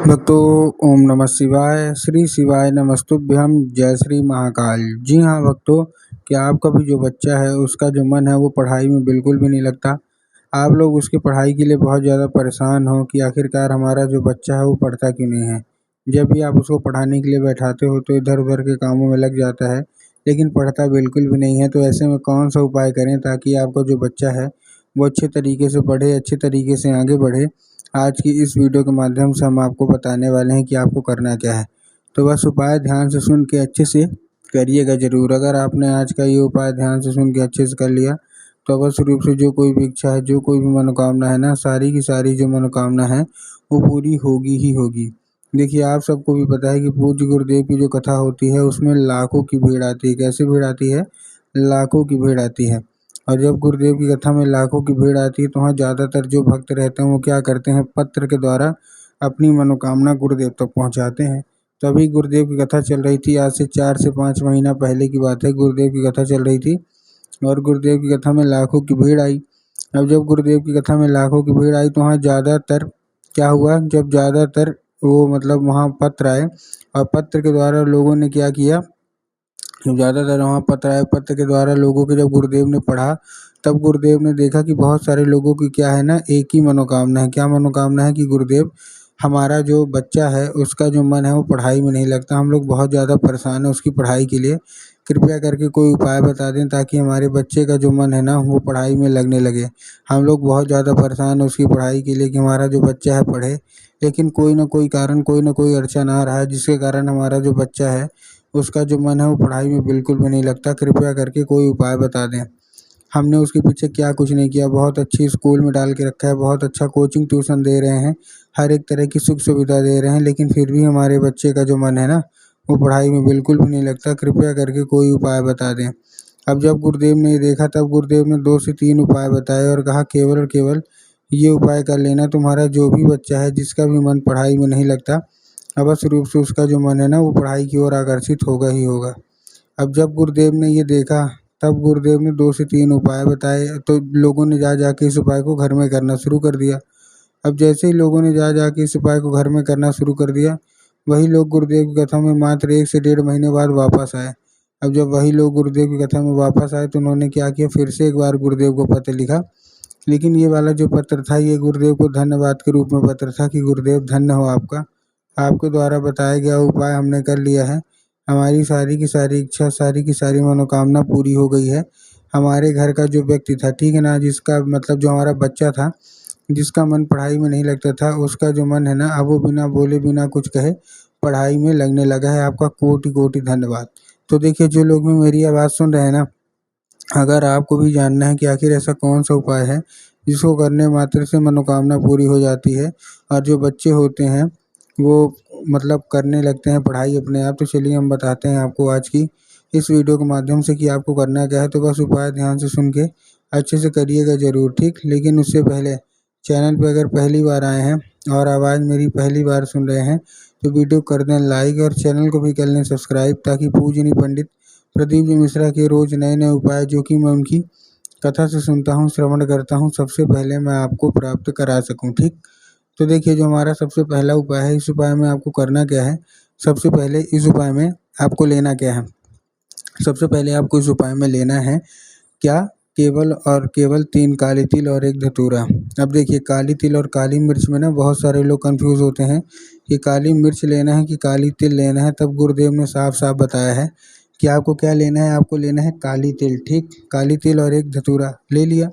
भक्तों, ओम नमः शिवाय। श्री शिवाय नमस्तुभ्यं। जय श्री महाकाल। जी हाँ भक्तों, क्या आपका भी जो बच्चा है उसका जो मन है वो पढ़ाई में बिल्कुल भी नहीं लगता। आप लोग उसकी पढ़ाई के लिए बहुत ज़्यादा परेशान हो कि आखिरकार हमारा जो बच्चा है वो पढ़ता क्यों नहीं है। जब भी आप उसको पढ़ाने के लिए बैठाते हो तो इधर उधर के कामों में लग जाता है, लेकिन पढ़ता बिल्कुल भी नहीं है। तो ऐसे में कौन सा उपाय करें ताकि आपका जो बच्चा है वो अच्छे तरीके से पढ़े, अच्छे तरीके से आगे बढ़े। आज की इस वीडियो के माध्यम से हम आपको बताने वाले हैं कि आपको करना क्या है। तो बस उपाय ध्यान से सुन के अच्छे से करिएगा ज़रूर। अगर आपने आज का ये उपाय ध्यान से सुन के अच्छे से कर लिया तो अवश्य रूप से जो कोई भी इच्छा है, जो कोई भी मनोकामना है ना, सारी की सारी जो मनोकामना है वो पूरी होगी ही होगी। देखिए, आप सबको भी पता है कि पूज्य गुरुदेव की जो कथा होती है उसमें लाखों की भीड़ आती है। कैसे भीड़ आती है? लाखों की भीड़ आती है। और जब गुरुदेव की कथा में लाखों की भीड़ आती है तो वहाँ ज़्यादातर जो भक्त रहते हैं वो क्या करते हैं, पत्र के द्वारा अपनी मनोकामना गुरुदेव तक पहुँचाते हैं। तभी गुरुदेव की कथा चल रही थी, आज से 4 से 5 महीना पहले की बात है। गुरुदेव की कथा चल रही थी और गुरुदेव की कथा में लाखों की भीड़ आई। अब जब गुरुदेव की कथा में लाखों की भीड़ आई तो वहाँ ज़्यादातर क्या हुआ, जब ज़्यादातर वो मतलब वहाँ पत्र आए और पत्र के द्वारा लोगों ने क्या किया, ज़्यादातर वहाँ पत्र आए, पत्र के द्वारा लोगों के जब गुरुदेव ने पढ़ा तब गुरुदेव ने देखा कि बहुत सारे लोगों की क्या है ना, एक ही मनोकामना है। क्या मनोकामना है? कि गुरुदेव, हमारा जो बच्चा है उसका जो मन है वो पढ़ाई में नहीं लगता। हम लोग बहुत ज़्यादा परेशान हैं उसकी पढ़ाई के लिए। कृपया करके कोई उपाय बता दें ताकि हमारे बच्चे का जो मन है ना वो पढ़ाई में लगने लगे। हम लोग बहुत ज़्यादा परेशान हैं उसकी पढ़ाई के लिए कि हमारा जो बच्चा है पढ़े, लेकिन कोई ना कोई कारण, कोई ना कोई अड़चन आ रहा है जिसके कारण हमारा जो बच्चा है उसका जो मन है वो पढ़ाई में बिल्कुल भी नहीं लगता। कृपया करके कोई उपाय बता दें। हमने उसके पीछे क्या कुछ नहीं किया, बहुत अच्छी स्कूल में डाल के रखा है, बहुत अच्छा कोचिंग ट्यूशन दे रहे हैं, हर एक तरह की सुख सुविधा दे रहे हैं, लेकिन फिर भी हमारे बच्चे का जो मन है ना वो पढ़ाई में बिल्कुल भी नहीं लगता। कृपया करके कोई उपाय बता दें। अब जब गुरुदेव ने ये देखा तब गुरुदेव ने 2 से 3 उपाय बताए और कहा केवल और केवल ये उपाय कर लेना, तुम्हारा जो भी बच्चा है जिसका भी मन पढ़ाई में नहीं लगता, अवश्य रूप से उसका जो मन है ना वो पढ़ाई की ओर आकर्षित होगा ही होगा। अब जब गुरुदेव ने ये देखा तब गुरुदेव ने 2 से 3 उपाय बताए तो लोगों ने जा के इस उपाय को घर में करना शुरू कर दिया। अब जैसे ही लोगों ने जा के इस उपाय को घर में करना शुरू कर दिया, वही लोग गुरुदेव की कथा में मात्र 1 से 1.5 महीने बाद वापस आए। अब जब वही लोग गुरुदेव की कथा में वापस आए तो उन्होंने क्या किया, फिर से एक बार गुरुदेव को पत्र लिखा। लेकिन ये वाला जो पत्र था ये गुरुदेव को धन्यवाद के रूप में पत्र था कि गुरुदेव धन्य हो आपका, आपके द्वारा बताया गया उपाय हमने कर लिया है। हमारी सारी की सारी इच्छा, सारी की सारी मनोकामना पूरी हो गई है। हमारे घर का जो व्यक्ति था, ठीक है ना, जिसका मतलब जो हमारा बच्चा था, जिसका मन पढ़ाई में नहीं लगता था, उसका जो मन है ना अब वो बिना बोले बिना कुछ कहे पढ़ाई में लगने लगा है। आपका कोटि कोटि धन्यवाद। तो देखिए, जो लोग भी मेरी आवाज़ सुन रहे हैं ना, अगर आपको भी जानना है कि आखिर ऐसा कौन सा उपाय है जिसको करने मात्र से मनोकामना पूरी हो जाती है और जो बच्चे होते हैं वो मतलब करने लगते हैं पढ़ाई अपने आप, तो चलिए हम बताते हैं आपको आज की इस वीडियो के माध्यम से कि आपको करना क्या है। तो बस उपाय ध्यान से सुन के अच्छे से करिएगा ज़रूर, ठीक। लेकिन उससे पहले चैनल पर अगर पहली बार आए हैं और आवाज़ मेरी पहली बार सुन रहे हैं तो वीडियो कर दें लाइक और चैनल को भी कर लें सब्सक्राइब, ताकि पूजनीय पंडित प्रदीप जी मिश्रा के रोज़ नए नए उपाय जो कि मैं उनकी कथा से सुनता हूँ, श्रवण करता हूँ, सबसे पहले मैं आपको प्राप्त करा सकूँ, ठीक। तो देखिए, जो हमारा सबसे पहला उपाय है, इस उपाय में आपको करना क्या है। सबसे पहले इस उपाय में आपको लेना क्या है, सबसे पहले आपको इस उपाय में लेना है क्या, केवल और केवल 3 काली तिल और 1 धतूरा। अब देखिए, काली तिल और काली मिर्च में ना बहुत सारे लोग कंफ्यूज होते हैं कि काली मिर्च लेना है कि काली तिल लेना है। तब गुरुदेव ने साफ साफ बताया है कि आपको क्या लेना है, आपको लेना है काली तिल, ठीक। काली तिल और 1 धतूरा ले लिया।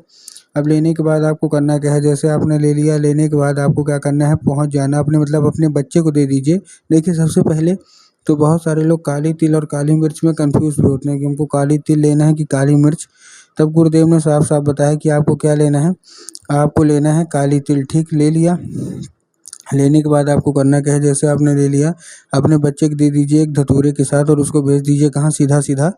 अब लेने के बाद आपको करना क्या है, जैसे आपने ले लिया, लेने के बाद आपको क्या करना है, पहुंच जाना अपने मतलब अपने बच्चे को दे दीजिए। देखिए, सबसे पहले तो बहुत सारे लोग काली तिल और काली मिर्च में कंफ्यूज भी होते हैं कि हमको काली तिल लेना है कि काली मिर्च। तब गुरुदेव ने साफ साफ बताया कि आपको क्या लेना है, आपको लेना है काली तिल, ठीक। ले लिया। लेने के बाद आपको करना क्या है, जैसे आपने ले लिया, अपने बच्चे को दे दीजिए एक धतूरे के साथ और उसको भेज दीजिए कहाँ, सीधा सीधा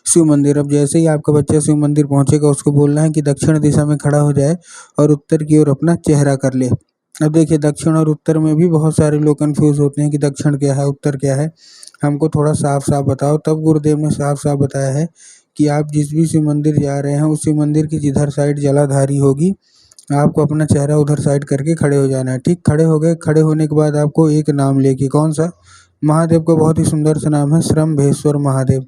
शिव मंदिर। अब जैसे ही आपका बच्चा शिव मंदिर पहुँचेगा उसको बोलना है कि दक्षिण दिशा में खड़ा हो जाए और उत्तर की ओर अपना चेहरा कर ले। अब देखिए, दक्षिण और उत्तर में भी बहुत सारे लोग कंफ्यूज होते हैं कि दक्षिण क्या है, उत्तर क्या है, हमको थोड़ा साफ साफ बताओ। तब गुरुदेव ने साफ साफ बताया है कि आप जिस भी शिव मंदिर जा रहे हैं उस शिव मंदिर की जिधर साइड जलाधारी होगी आपको अपना चेहरा उधर साइड करके खड़े हो जाना है। ठीक खड़े हो गए, खड़े होने के बाद आपको एक नाम लेके, कौन सा? महादेव का बहुत ही सुंदर सा नाम है, श्रम्भेश्वर महादेव।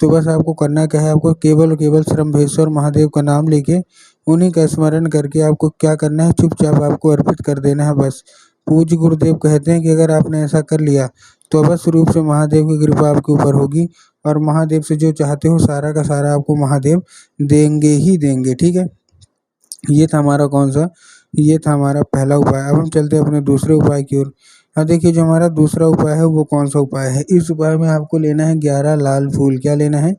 तो बस आपको करना क्या है, आपको केवल और केवल श्रम्भेश्वर महादेव का नाम लेके उन्हीं का स्मरण करके आपको क्या करना है, चुपचाप आपको अर्पित कर देना है बस। पूज्य गुरुदेव कहते हैं कि अगर आपने ऐसा कर लिया तो अवश्य रूप से महादेव की कृपा आपके ऊपर होगी और महादेव से जो चाहते हो सारा का सारा आपको महादेव देंगे ही देंगे। ठीक है, ये था हमारा कौन सा, ये था हमारा पहला उपाय। अब हम चलते हैं अपने दूसरे उपाय की ओर। हाँ देखिए, जो हमारा दूसरा उपाय है वो कौन सा उपाय है। इस उपाय में आपको लेना है 11 लाल फूल। क्या लेना है?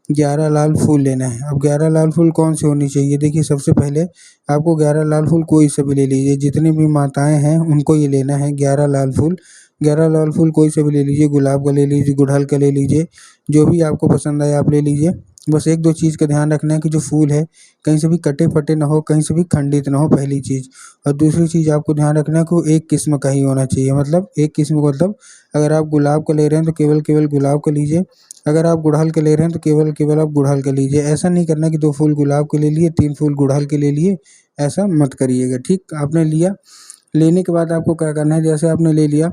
11 लाल फूल लेना है। अब 11 लाल फूल कौन से होनी चाहिए? देखिए, सबसे पहले आपको 11 लाल फूल कोई से भी ले लीजिए, जितनी भी माताएं हैं उनको ये लेना है 11 लाल फूल। 11 लाल फूल कोई से भी ले लीजिए, गुलाब का ले लीजिए, गुड़हल का ले लीजिए, जो भी आपको पसंद आए आप ले लीजिए। बस एक दो चीज़ का ध्यान रखना है कि जो फूल है कहीं से भी कटे फटे ना हो, कहीं से भी खंडित ना हो, पहली चीज़। और दूसरी चीज़ आपको ध्यान रखना है कि वो एक किस्म का ही होना चाहिए। मतलब एक किस्म का मतलब, अगर आप गुलाब का ले रहे हैं तो केवल केवल गुलाब का लीजिए, अगर आप गुड़हल के ले रहे हैं तो केवल केवल आप गुड़हल का लीजिए। ऐसा नहीं करना कि 2 फूल गुलाब के ले लिए, 3 फूल गुड़हल के ले लिए, ऐसा मत करिएगा। ठीक, आपने लिया, लेने के बाद आपको क्या करना है, जैसे आपने ले लिया,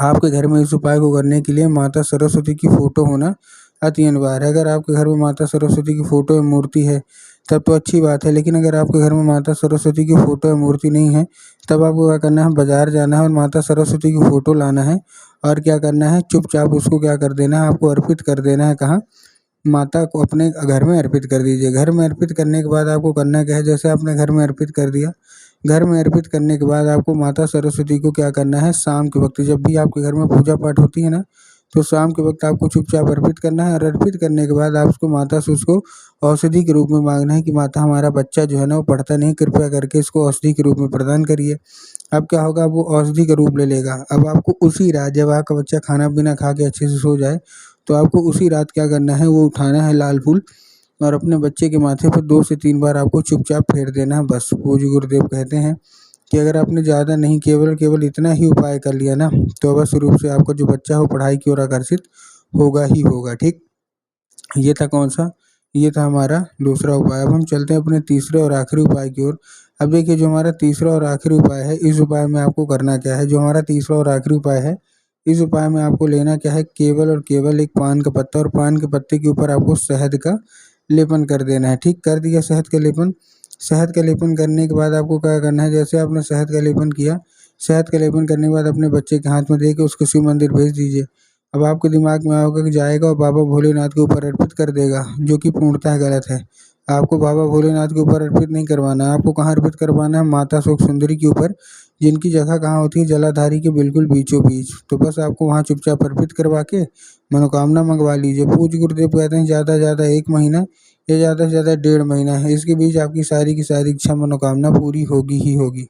आपके घर में इस उपाय को करने के लिए माता सरस्वती की फ़ोटो होना अति अनिवार्य है। अगर आपके घर में माता सरस्वती की फ़ोटो या मूर्ति है तब तो अच्छी बात है, लेकिन अगर आपके घर में माता सरस्वती की फ़ोटो या मूर्ति नहीं है, तब आपको क्या करना है, बाज़ार जाना है और माता सरस्वती की फ़ोटो लाना है और क्या करना है, चुपचाप उसको क्या कर देना है, आपको अर्पित कर देना है। कहाँ? माता को अपने घर में अर्पित कर दीजिए। घर में अर्पित करने के बाद आपको करना क्या है, जैसे आपने घर में अर्पित कर दिया, घर में अर्पित करने के बाद आपको माता सरस्वती को क्या करना है, शाम के वक़्त जब भी आपके घर में पूजा पाठ होती है ना, तो शाम के वक़्त आपको चुपचाप अर्पित करना है और अर्पित करने के बाद आप उसको माता से उसको औषधि के रूप में माँगना है कि माता हमारा बच्चा जो है ना वो पढ़ता नहीं, कृपया करके इसको औषधि के रूप में प्रदान करिए। अब क्या होगा, वो औषधि का रूप ले लेगा। अब आपको उसी रात जब आपका बच्चा खाना-पीना खा के अच्छे से सो जाए, तो आपको उसी रात क्या करना है, वो उठाना है लाल फूल और अपने बच्चे के माथे पर 2 से 3 बार आपको चुपचाप फेर देना है बस। पूज्य गुरुदेव कहते हैं कि अगर आपने ज़्यादा नहीं, केवल केवल इतना ही उपाय कर लिया ना, तो अवश्य रूप से आपका जो बच्चा है वो पढ़ाई की ओर आकर्षित होगा ही होगा। ठीक, ये था कौन सा, ये था हमारा दूसरा उपाय। अब हम चलते हैं अपने तीसरे और आखिरी उपाय की ओर। अब देखिए, जो हमारा तीसरा और आखिरी उपाय है, इस उपाय में आपको करना क्या है, जो हमारा तीसरा और आखिरी उपाय है, इस उपाय में आपको लेना क्या है, केवल और केवल एक पान का पत्ता और पान के पत्ते के ऊपर आपको शहद का लेपन कर देना है। ठीक, कर दिया शहद का लेपन। शहद का लेपन करने के बाद आपको क्या करना है, जैसे आपने शहद का लेपन किया, शहद का लेपन करने के बाद अपने बच्चे के हाथ में दे के उसको शिव मंदिर भेज दीजिए। अब आपके दिमाग में होगा कि जाएगा और बाबा भोलेनाथ के ऊपर अर्पित कर देगा, जो कि पूर्णतः गलत है। आपको बाबा भोलेनाथ के ऊपर अर्पित नहीं करवाना है, आपको कहाँ अर्पित करवाना है, माता शोक सुंदरी के ऊपर, जिनकी जगह कहाँ होती है, जलाधारी के बिल्कुल बीचों बीच। तो बस आपको वहाँ चुपचाप अर्पित करवा के मनोकामना मंगवा लीजिए। पूज्य गुरुदेव कहते हैं ज़्यादा से ज़्यादा 1 महीना या ज़्यादा से ज़्यादा 1.5 महीना है, इसके बीच आपकी सारी की सारी इच्छा मनोकामना पूरी होगी ही होगी।